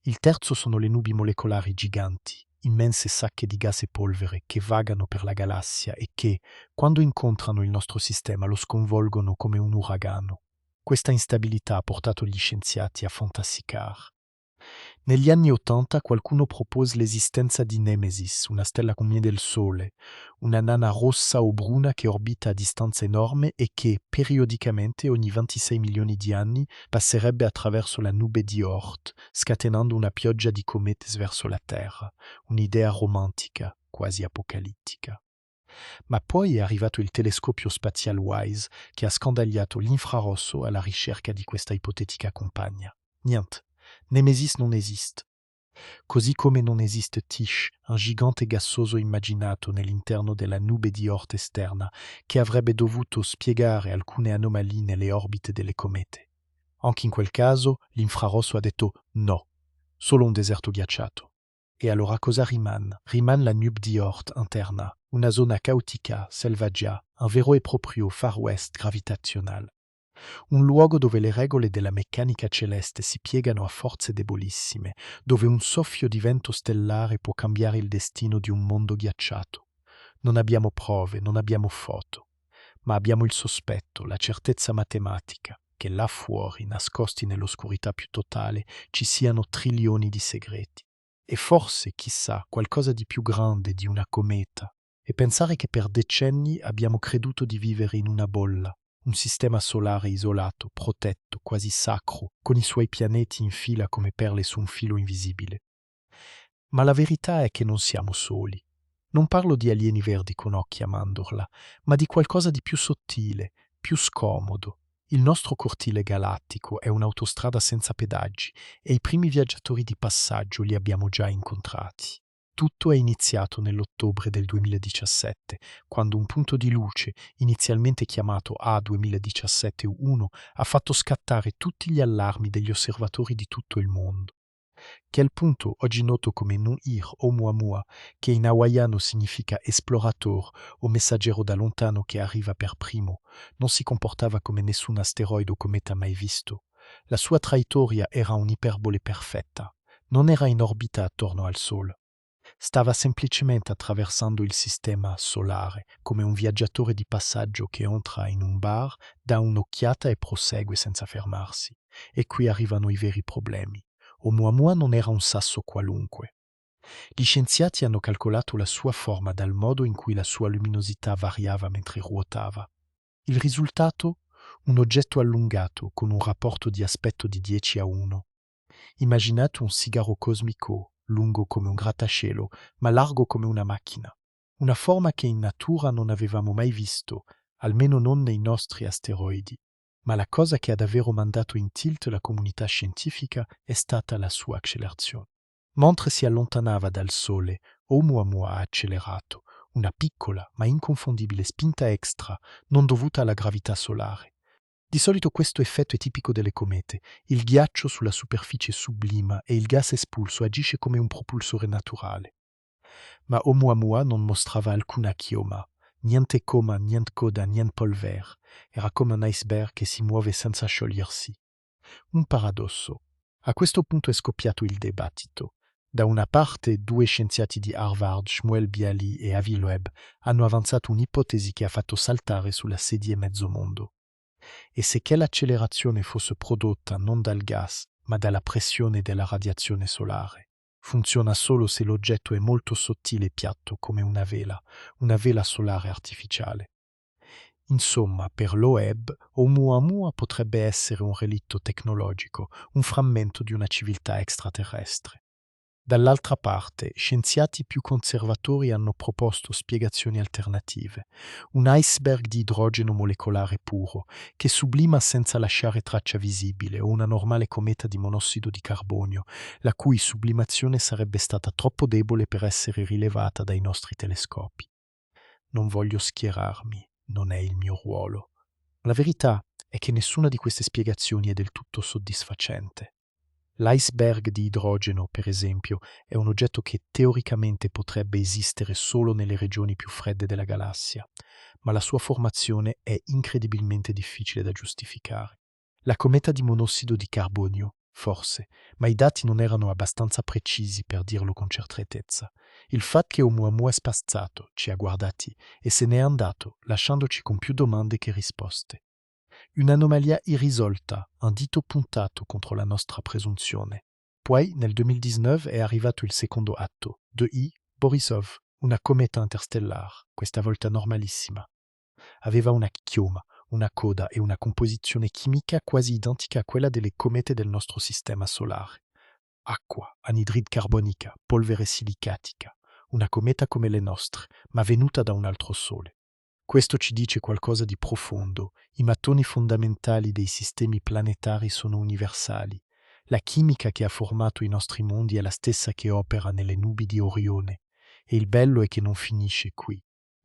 Il terzo sono le nubi molecolari giganti, immense sacche di gas e polvere che vagano per la galassia e che, quando incontrano il nostro sistema, lo sconvolgono come un uragano. Questa instabilità ha portato gli scienziati a fantasticare. Negli anni '80 qualcuno propose l'esistenza di Nemesis, una stella come del Sole, una nana rossa o bruna che orbita a distanza enorme e che, periodicamente, ogni 26 milioni di anni, passerebbe attraverso la nube di Oort, scatenando una pioggia di comete verso la Terra, un'idea romantica, quasi apocalittica. Ma poi è arrivato il telescopio spaziale WISE che ha scandagliato l'infrarosso alla ricerca di questa ipotetica compagna. Niente. Nemesis non esiste. Così come non esiste Tish, un gigante gassoso immaginato nell'interno della nube di Oort esterna, che avrebbe dovuto spiegare alcune anomalie nelle orbite delle comete. Anche in quel caso, l'infrarosso ha detto no, solo un deserto ghiacciato. E allora cosa rimane? Rimane la nube di Oort interna, una zona caotica, selvaggia, un vero e proprio Far West gravitazionale. Un luogo dove le regole della meccanica celeste si piegano a forze debolissime, dove un soffio di vento stellare può cambiare il destino di un mondo ghiacciato. Non abbiamo prove, non abbiamo foto, ma abbiamo il sospetto, la certezza matematica che là fuori, nascosti nell'oscurità più totale, ci siano trilioni di segreti. E forse, chissà, qualcosa di più grande di una cometa. E pensare che per decenni abbiamo creduto di vivere in una bolla, un sistema solare isolato, protetto, quasi sacro, con i suoi pianeti in fila come perle su un filo invisibile. Ma la verità è che non siamo soli. Non parlo di alieni verdi con occhi a mandorla, ma di qualcosa di più sottile, più scomodo. Il nostro cortile galattico è un'autostrada senza pedaggi e i primi viaggiatori di passaggio li abbiamo già incontrati. Tutto è iniziato nell'ottobre del 2017, quando un punto di luce, inizialmente chiamato A2017-1, ha fatto scattare tutti gli allarmi degli osservatori di tutto il mondo. Quel punto, oggi noto come Nu'ir Oumuamua, che in hawaiano significa esplorator o messaggero da lontano che arriva per primo, non si comportava come nessun asteroide o cometa mai visto. La sua traiettoria era un'iperbole perfetta. Non era in orbita attorno al Sole. Stava semplicemente attraversando il sistema solare, come un viaggiatore di passaggio che entra in un bar, dà un'occhiata e prosegue senza fermarsi. E qui arrivano i veri problemi. Oumuamua non era un sasso qualunque. Gli scienziati hanno calcolato la sua forma dal modo in cui la sua luminosità variava mentre ruotava. Il risultato? Un oggetto allungato con un rapporto di aspetto di 10:1. Immaginate un sigaro cosmico, lungo come un grattacielo, ma largo come una macchina. Una forma che in natura non avevamo mai visto, almeno non nei nostri asteroidi. Ma la cosa che ha davvero mandato in tilt la comunità scientifica è stata la sua accelerazione. Mentre si allontanava dal Sole, Oumuamua ha accelerato, una piccola ma inconfondibile spinta extra non dovuta alla gravità solare. Di solito questo effetto è tipico delle comete. Il ghiaccio sulla superficie sublima e il gas espulso agisce come un propulsore naturale. Ma Oumuamua non mostrava alcuna chioma. Niente coma, niente coda, niente polvere. Era come un iceberg che si muove senza sciogliersi. Un paradosso. A questo punto è scoppiato il dibattito. Da una parte, due scienziati di Harvard, Shmuel Bialy e Avi Loeb, hanno avanzato un'ipotesi che ha fatto saltare sulla sedia mezzo mondo. E se quell'accelerazione fosse prodotta non dal gas, ma dalla pressione della radiazione solare. Funziona solo se l'oggetto è molto sottile e piatto come una vela solare artificiale. Insomma, per Loeb, Oumuamua potrebbe essere un relitto tecnologico, un frammento di una civiltà extraterrestre. Dall'altra parte, scienziati più conservatori hanno proposto spiegazioni alternative. Un iceberg di idrogeno molecolare puro, che sublima senza lasciare traccia visibile, o una normale cometa di monossido di carbonio, la cui sublimazione sarebbe stata troppo debole per essere rilevata dai nostri telescopi. Non voglio schierarmi, non è il mio ruolo. La verità è che nessuna di queste spiegazioni è del tutto soddisfacente. L'iceberg di idrogeno, per esempio, è un oggetto che teoricamente potrebbe esistere solo nelle regioni più fredde della galassia, ma la sua formazione è incredibilmente difficile da giustificare. La cometa di monossido di carbonio, forse, ma i dati non erano abbastanza precisi per dirlo con certezza. Il fatto che Oumuamua è spazzato, ci ha guardati e se n'è andato, lasciandoci con più domande che risposte. Un'anomalia irrisolta, un dito puntato contro la nostra presunzione. Poi, nel 2019, è arrivato il secondo atto, de I. Borisov, una cometa interstellare, questa volta normalissima. Aveva una chioma, una coda e una composizione chimica quasi identica a quella delle comete del nostro sistema solare. Acqua, anidride carbonica, polvere silicatica, una cometa come le nostre, ma venuta da un altro sole. Questo ci dice qualcosa di profondo. I mattoni fondamentali dei sistemi planetari sono universali. La chimica che ha formato i nostri mondi è la stessa che opera nelle nubi di Orione. E il bello è che non finisce qui.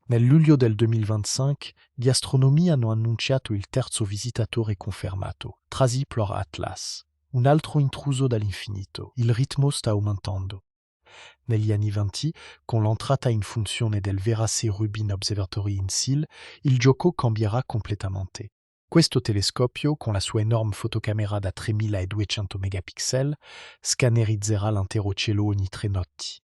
Nel luglio del 2025, gli astronomi hanno annunciato il terzo visitatore confermato, Trasiplor Atlas. Un altro intruso dall'infinito. Il ritmo sta aumentando. Negli anni 20, con l'entrata in funzione del Vera-C Rubin Observatory in SEAL, il gioco cambierà completamente. Questo telescopio, con la sua enorme fotocamera da 3200 megapixel, scannerizzerà l'intero cielo ogni 3 notti.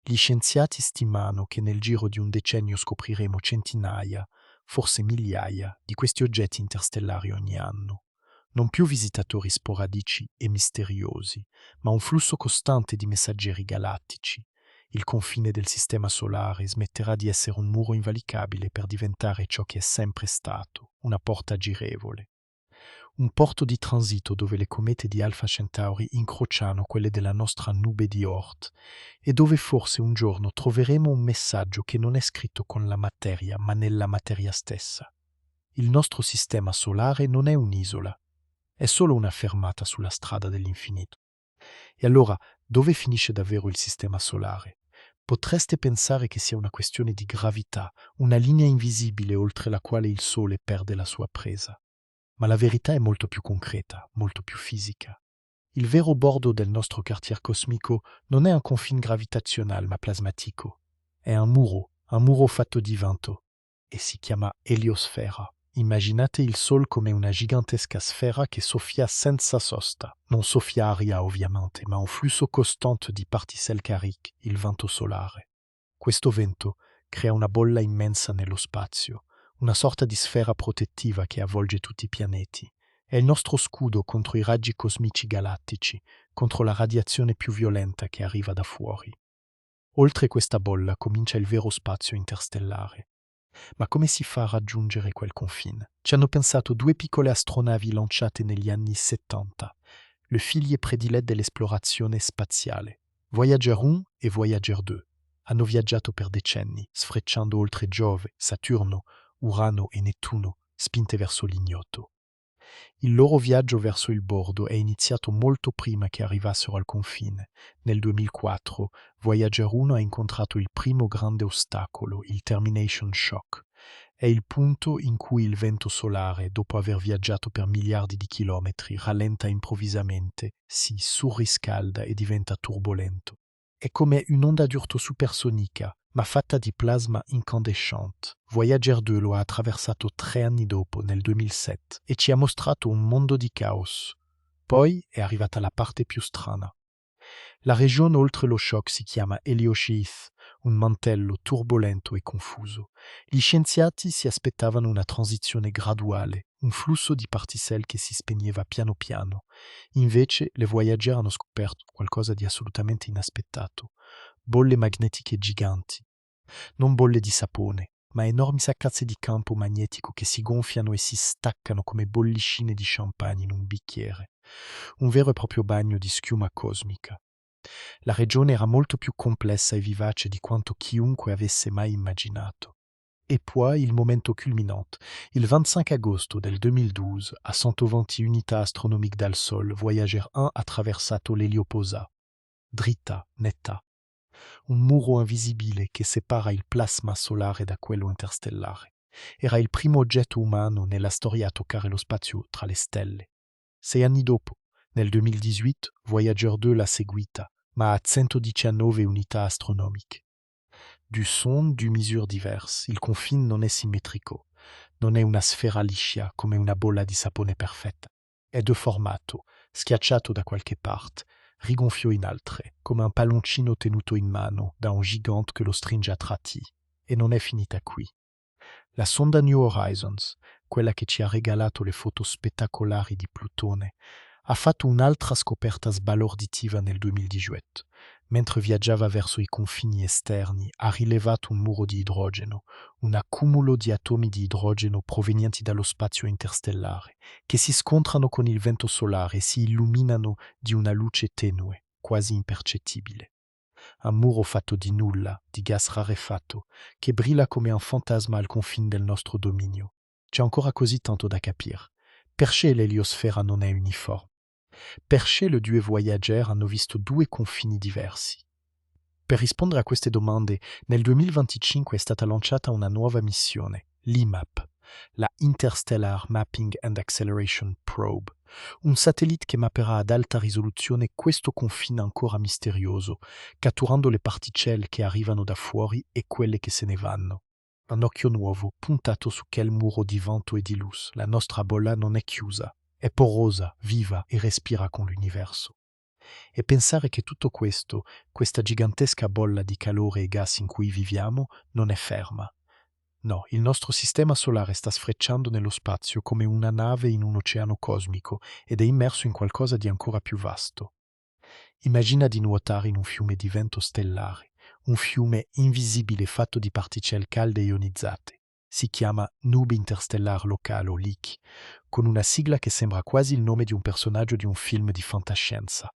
Gli scienziati stimano che nel giro di un decennio scopriremo centinaia, forse migliaia, di questi oggetti interstellari ogni anno. Non più visitatori sporadici e misteriosi, ma un flusso costante di messaggeri galattici. Il confine del sistema solare smetterà di essere un muro invalicabile per diventare ciò che è sempre stato, una porta girevole. Un porto di transito dove le comete di Alpha Centauri incrociano quelle della nostra nube di Oort e dove forse un giorno troveremo un messaggio che non è scritto con la materia, ma nella materia stessa. Il nostro sistema solare non è un'isola, è solo una fermata sulla strada dell'infinito. E allora, dove finisce davvero il sistema solare? Potreste pensare che sia una questione di gravità, una linea invisibile oltre la quale il Sole perde la sua presa. Ma la verità è molto più concreta, molto più fisica. Il vero bordo del nostro quartier cosmico non è un confine gravitazionale ma plasmatico. È un muro fatto di vento, e si chiama eliosfera. Immaginate il Sol come una gigantesca sfera che soffia senza sosta. Non soffia aria ovviamente, ma un flusso costante di particelle cariche, il vento solare. Questo vento crea una bolla immensa nello spazio, una sorta di sfera protettiva che avvolge tutti i pianeti. È il nostro scudo contro i raggi cosmici galattici, contro la radiazione più violenta che arriva da fuori. Oltre questa bolla comincia il vero spazio interstellare. Ma come si fa a raggiungere quel confine? Ci hanno pensato due piccole astronavi lanciate negli anni 70, le figlie predilette dell'esplorazione spaziale. Voyager 1 e Voyager 2 hanno viaggiato per decenni, sfrecciando oltre Giove, Saturno, Urano e Nettuno, spinte verso l'ignoto. Il loro viaggio verso il bordo è iniziato molto prima che arrivassero al confine. Nel 2004, Voyager 1 ha incontrato il primo grande ostacolo, il Termination Shock. È il punto in cui il vento solare, dopo aver viaggiato per miliardi di chilometri, rallenta improvvisamente, si surriscalda e diventa turbolento. È come un'onda d'urto supersonica, ma fatta di plasma incandescente. Voyager 2 lo ha attraversato 3 anni dopo, nel 2007, e ci ha mostrato un mondo di caos. Poi è arrivata la parte più strana. La regione oltre lo shock si chiama Heliosheath, un mantello turbolento e confuso. Gli scienziati si aspettavano una transizione graduale, un flusso di particelle che si spegneva piano piano. Invece, le Voyager hanno scoperto qualcosa di assolutamente inaspettato. Bolle magnetiche giganti. Non bolle di sapone, ma enormi saccazze di campo magnetico che si gonfiano e si staccano come bollicine di champagne in un bicchiere. Un vero e proprio bagno di schiuma cosmica. La regione era molto più complessa e vivace di quanto chiunque avesse mai immaginato. E poi il momento culminant. Il 25 agosto del 2012, a 120 unità astronomiche dal Sol, Voyager 1 ha attraversato l'elioposa. Dritta, netta. Un muro invisibile che separa il plasma solare da quello interstellare. Era il primo oggetto umano nella storia a toccare lo spazio tra le stelle. 6 anni dopo, nel 2018, Voyager 2 l'ha seguita, ma a 119 unità astronomiche. Du son, du misure diverse, il confine non è simmetrico, non è una sfera liscia come una bolla di sapone perfetta. È deformato, schiacciato da qualche parte, rigonfio in altre, come un palloncino tenuto in mano da un gigante che lo stringe a tratti. E non è finita qui. La sonda New Horizons, quella che ci ha regalato le foto spettacolari di Plutone, ha fatto un'altra scoperta sbalorditiva nel 2018. Mentre viaggiava verso i confini esterni, ha rilevato un muro di idrogeno, un accumulo di atomi di idrogeno provenienti dallo spazio interstellare, che si scontrano con il vento solare e si illuminano di una luce tenue, quasi impercettibile. Un muro fatto di nulla, di gas rarefatto, che brilla come un fantasma al confine del nostro dominio. C'è ancora così tanto da capire. Perché l'eliosfera non è uniforme? Perché le due Voyager hanno visto due confini diversi? Per rispondere a queste domande, nel 2025 è stata lanciata una nuova missione, l'IMAP, la Interstellar Mapping and Acceleration Probe, un satellite che mapperà ad alta risoluzione questo confine ancora misterioso, catturando le particelle che arrivano da fuori e quelle che se ne vanno. Un occhio nuovo, puntato su quel muro di vento e di luce. La nostra bolla non è chiusa, è porosa, viva e respira con l'universo. E pensare che tutto questo, questa gigantesca bolla di calore e gas in cui viviamo, non è ferma. No, il nostro sistema solare sta sfrecciando nello spazio come una nave in un oceano cosmico ed è immerso in qualcosa di ancora più vasto. Immagina di nuotare in un fiume di vento stellare, un fiume invisibile fatto di particelle calde ionizzate. Si chiama Nube Interstellar Local o LIC, con una sigla che sembra quasi il nome di un personaggio di un film di fantascienza.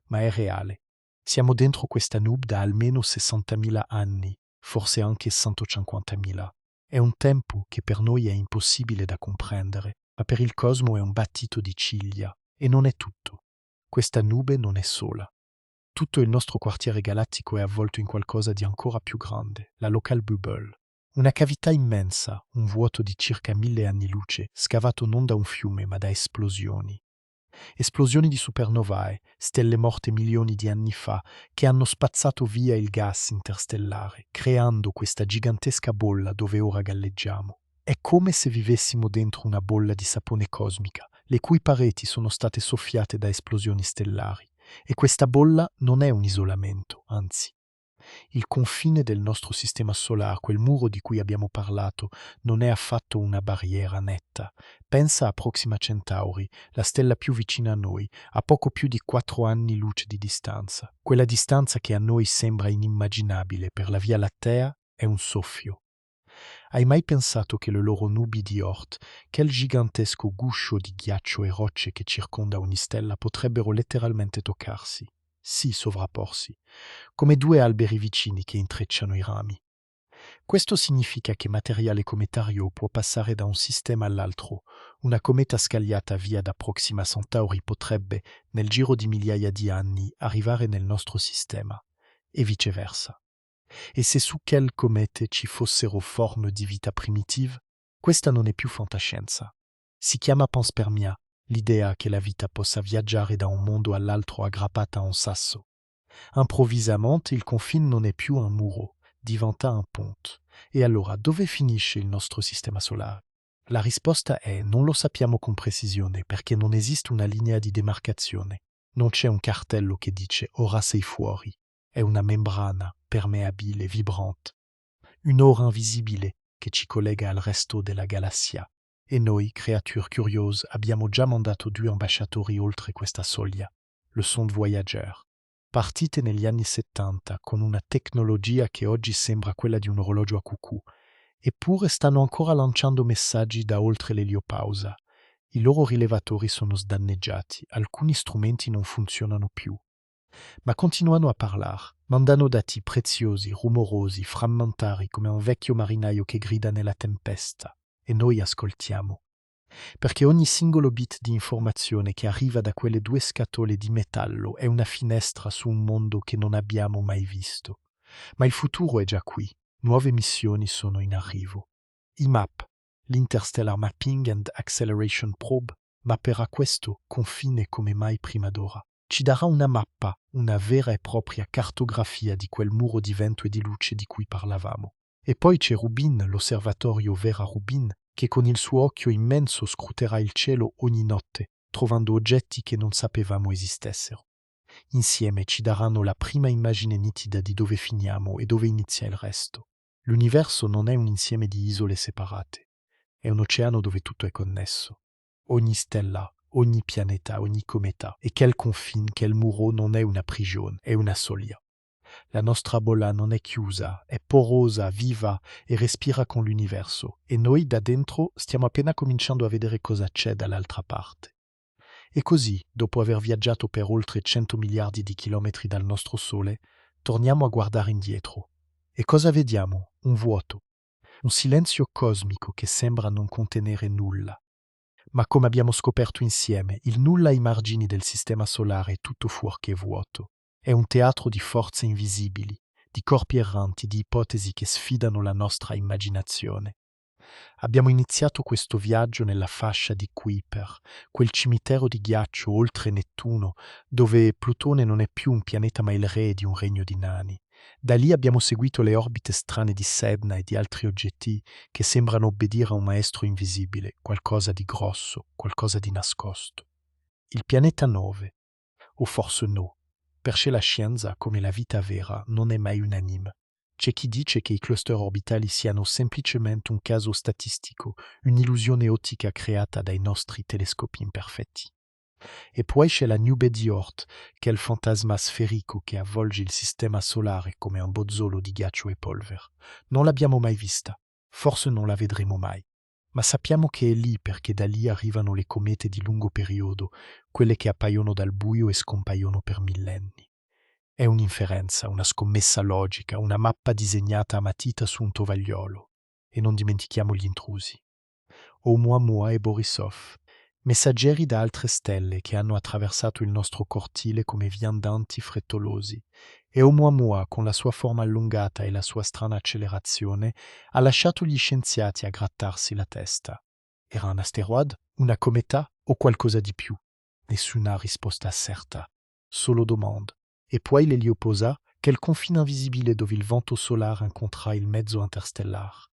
Ma è reale. Siamo dentro questa nube da almeno 60.000 anni, forse anche 150.000. È un tempo che per noi è impossibile da comprendere, ma per il cosmo è un battito di ciglia. E non è tutto. Questa nube non è sola. Tutto il nostro quartiere galattico è avvolto in qualcosa di ancora più grande, la local bubble. Una cavità immensa, un vuoto di circa 1000 anni luce, scavato non da un fiume ma da esplosioni. Esplosioni di supernovae, stelle morte milioni di anni fa, che hanno spazzato via il gas interstellare, creando questa gigantesca bolla dove ora galleggiamo. È come se vivessimo dentro una bolla di sapone cosmica, le cui pareti sono state soffiate da esplosioni stellari. E questa bolla non è un isolamento, anzi. Il confine del nostro sistema solare, quel muro di cui abbiamo parlato, non è affatto una barriera netta. Pensa a Proxima Centauri, la stella più vicina a noi, a poco più di 4 anni luce di distanza. Quella distanza che a noi sembra inimmaginabile, per la Via Lattea è un soffio. Hai mai pensato che le loro nubi di Oort, quel gigantesco guscio di ghiaccio e rocce che circonda ogni stella, potrebbero letteralmente toccarsi? Sì, sovrapporsi, come due alberi vicini che intrecciano i rami. Questo significa che materiale cometario può passare da un sistema all'altro. Una cometa scagliata via da Proxima Centauri potrebbe, nel giro di migliaia di anni, arrivare nel nostro sistema, e viceversa. E se su quelle comete ci fossero forme di vita primitive, questa non è più fantascienza. Si chiama panspermia, l'idea che la vita possa viaggiare da un mondo all'altro aggrappata a un sasso. Improvvisamente il confine non è più un muro, diventa un ponte. E allora dove finisce il nostro sistema solare? La risposta è non lo sappiamo con precisione perché non esiste una linea di demarcazione. Non c'è un cartello che dice ora sei fuori. È una membrana permeabile, vibrante. Un'ora invisibile che ci collega al resto della galassia. E noi, creature curiose, abbiamo già mandato 2 ambasciatori oltre questa soglia, le sonde Voyager, partite negli anni 70 con una tecnologia che oggi sembra quella di un orologio a cucù, eppure stanno ancora lanciando messaggi da oltre l'eliopausa. I loro rilevatori sono sdanneggiati, alcuni strumenti non funzionano più. Ma continuano a parlare, mandano dati preziosi, rumorosi, frammentari come un vecchio marinaio che grida nella tempesta. E noi ascoltiamo. Perché ogni singolo bit di informazione che arriva da quelle 2 scatole di metallo è una finestra su un mondo che non abbiamo mai visto. Ma il futuro è già qui. Nuove missioni sono in arrivo. IMAP, l'Interstellar Mapping and Acceleration Probe, mapperà questo confine come mai prima d'ora. Ci darà una mappa, una vera e propria cartografia di quel muro di vento e di luce di cui parlavamo. E poi c'è Rubin, l'osservatorio Vera Rubin, che con il suo occhio immenso scruterà il cielo ogni notte, trovando oggetti che non sapevamo esistessero. Insieme ci daranno la prima immagine nitida di dove finiamo e dove inizia il resto. L'universo non è un insieme di isole separate, è un oceano dove tutto è connesso. Ogni stella, ogni pianeta, ogni cometa, e quel confine, quel muro non è una prigione, è una soglia. La nostra bolla non è chiusa, è porosa, viva e respira con l'universo, e noi da dentro stiamo appena cominciando a vedere cosa c'è dall'altra parte. E così, dopo aver viaggiato per oltre 100 miliardi di chilometri dal nostro Sole, torniamo a guardare indietro. E cosa vediamo? Un vuoto, un silenzio cosmico che sembra non contenere nulla. Ma come abbiamo scoperto insieme, il nulla ai margini del sistema solare è tutto fuorché vuoto. È un teatro di forze invisibili, di corpi erranti, di ipotesi che sfidano la nostra immaginazione. Abbiamo iniziato questo viaggio nella fascia di Kuiper, quel cimitero di ghiaccio oltre Nettuno, dove Plutone non è più un pianeta ma il re di un regno di nani. Da lì abbiamo seguito le orbite strane di Sedna e di altri oggetti che sembrano obbedire a un maestro invisibile, qualcosa di grosso, qualcosa di nascosto. Il pianeta 9, o forse no, perché la scienza, come la vita vera, non è mai unanime. C'è chi dice che i cluster orbitali siano semplicemente un caso statistico, un'illusione ottica creata dai nostri telescopi imperfetti. E poi c'è la nube di Oort, che è il fantasma sferico che avvolge il sistema solare come un bozzolo di ghiaccio e polvere. Non l'abbiamo mai vista, forse non la vedremo mai. Ma sappiamo che è lì perché da lì arrivano le comete di lungo periodo, quelle che appaiono dal buio e scompaiono per millenni. È un'inferenza, una scommessa logica, una mappa disegnata a matita su un tovagliolo. e non dimentichiamo gli intrusi. Oumuamua e Borisov, messaggeri da altre stelle che hanno attraversato il nostro cortile come viandanti frettolosi, e Oumuamua, con la sua forma allungata e la sua strana accelerazione, ha lasciato gli scienziati a grattarsi la testa. Era un asteroide, una cometa o qualcosa di più? Nessuna risposta certa, solo domande. E poi l'elioposa, quel confine invisibile dove il vento solare incontra il mezzo interstellare.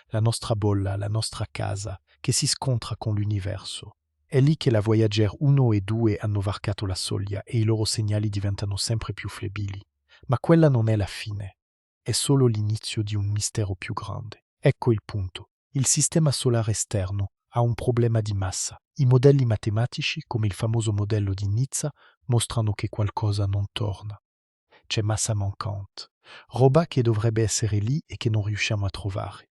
La nostra bolla, la nostra casa, che si scontra con l'universo. È lì che la Voyager 1 e 2 hanno varcato la soglia e i loro segnali diventano sempre più flebili. Ma quella non è la fine, è solo l'inizio di un mistero più grande. Ecco il punto. Il sistema solare esterno ha un problema di massa. I modelli matematici, come il famoso modello di Nizza, mostrano che qualcosa non torna. C'è massa mancante, roba che dovrebbe essere lì e che non riusciamo a trovare.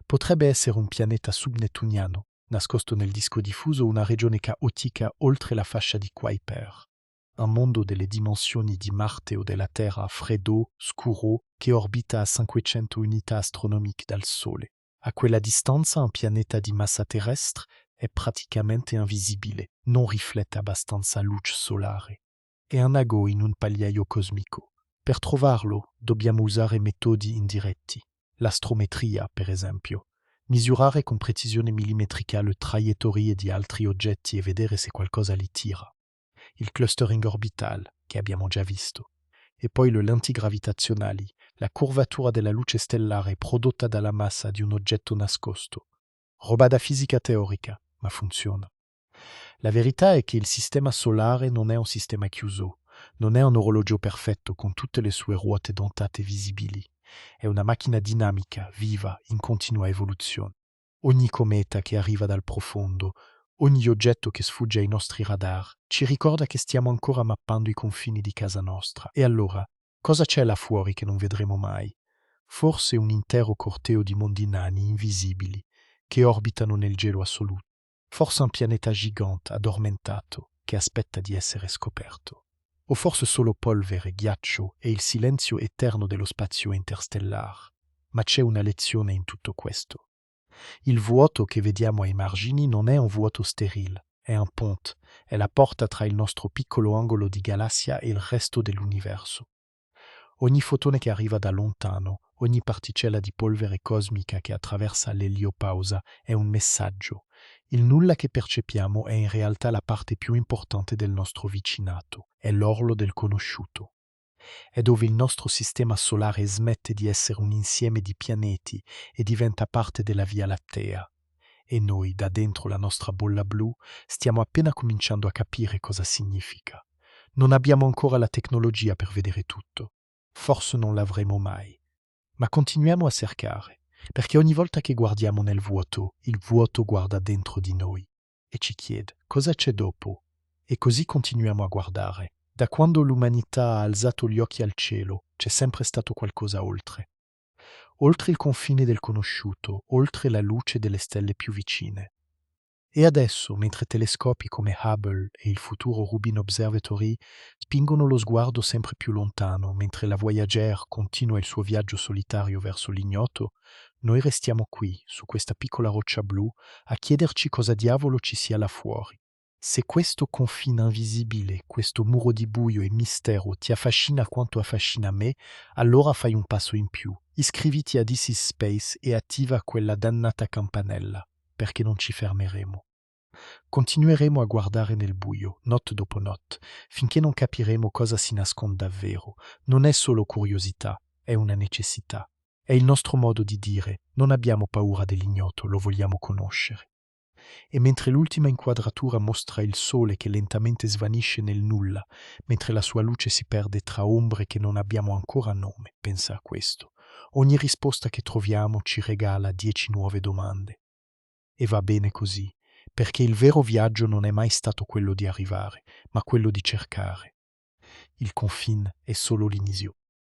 Potrebbe essere un pianeta subnettuniano, nascosto nel disco diffuso, una regione caotica oltre la fascia di Kuiper. Un mondo delle dimensioni di Marte o della Terra freddo, scuro, che orbita a 500 unità astronomiche dal Sole. A quella distanza un pianeta di massa terrestre è praticamente invisibile, non riflette abbastanza luce solare. È un ago in un pagliaio cosmico. Per trovarlo dobbiamo usare metodi indiretti. L'astrometria, per esempio. Misurare con precisione millimetrica le traiettorie di altri oggetti e vedere se qualcosa li tira. Il clustering orbitale, che abbiamo già visto. E poi le lenti gravitazionali, la curvatura della luce stellare prodotta dalla massa di un oggetto nascosto. Roba da fisica teorica, ma funziona. La verità è che il sistema solare non è un sistema chiuso, non è un orologio perfetto con tutte le sue ruote dentate visibili. È una macchina dinamica, viva, in continua evoluzione. Ogni cometa che arriva dal profondo, ogni oggetto che sfugge ai nostri radar, ci ricorda che stiamo ancora mappando i confini di casa nostra. E allora, cosa c'è là fuori che non vedremo mai? Forse un intero corteo di mondi nani invisibili, che orbitano nel gelo assoluto. Forse un pianeta gigante, addormentato, che aspetta di essere scoperto. O forse solo polvere, ghiaccio e il silenzio eterno dello spazio interstellare. Ma c'è una lezione in tutto questo. Il vuoto che vediamo ai margini non è un vuoto sterile, è un ponte, è la porta tra il nostro piccolo angolo di galassia e il resto dell'universo. Ogni fotone che arriva da lontano, ogni particella di polvere cosmica che attraversa l'eliopausa è un messaggio. Il nulla che percepiamo è in realtà la parte più importante del nostro vicinato, è l'orlo del conosciuto. È dove il nostro sistema solare smette di essere un insieme di pianeti e diventa parte della Via Lattea. E noi, da dentro la nostra bolla blu, stiamo appena cominciando a capire cosa significa. Non abbiamo ancora la tecnologia per vedere tutto. Forse non l'avremo mai. Ma continuiamo a cercare, perché ogni volta che guardiamo nel vuoto, il vuoto guarda dentro di noi e ci chiede cosa c'è dopo. E così continuiamo a guardare. Da quando l'umanità ha alzato gli occhi al cielo, c'è sempre stato qualcosa oltre. Oltre il confine del conosciuto, oltre la luce delle stelle più vicine. E adesso, mentre telescopi come Hubble e il futuro Rubin Observatory spingono lo sguardo sempre più lontano, mentre la Voyager continua il suo viaggio solitario verso l'ignoto, noi restiamo qui, su questa piccola roccia blu, a chiederci cosa diavolo ci sia là fuori. Se questo confine invisibile, questo muro di buio e mistero ti affascina quanto affascina me, allora fai un passo in più. Iscriviti a This is Space e attiva quella dannata campanella, perché non ci fermeremo. Continueremo a guardare nel buio, notte dopo notte, finché non capiremo cosa si nasconde davvero. Non è solo curiosità, è una necessità. È il nostro modo di dire, non abbiamo paura dell'ignoto, lo vogliamo conoscere. E mentre l'ultima inquadratura mostra il sole che lentamente svanisce nel nulla, mentre la sua luce si perde tra ombre che non abbiamo ancora nome, pensa a questo. Ogni risposta che troviamo ci regala 10 nuove domande. E va bene così, perché il vero viaggio non è mai stato quello di arrivare, ma quello di cercare. Il confine è solo l'inizio.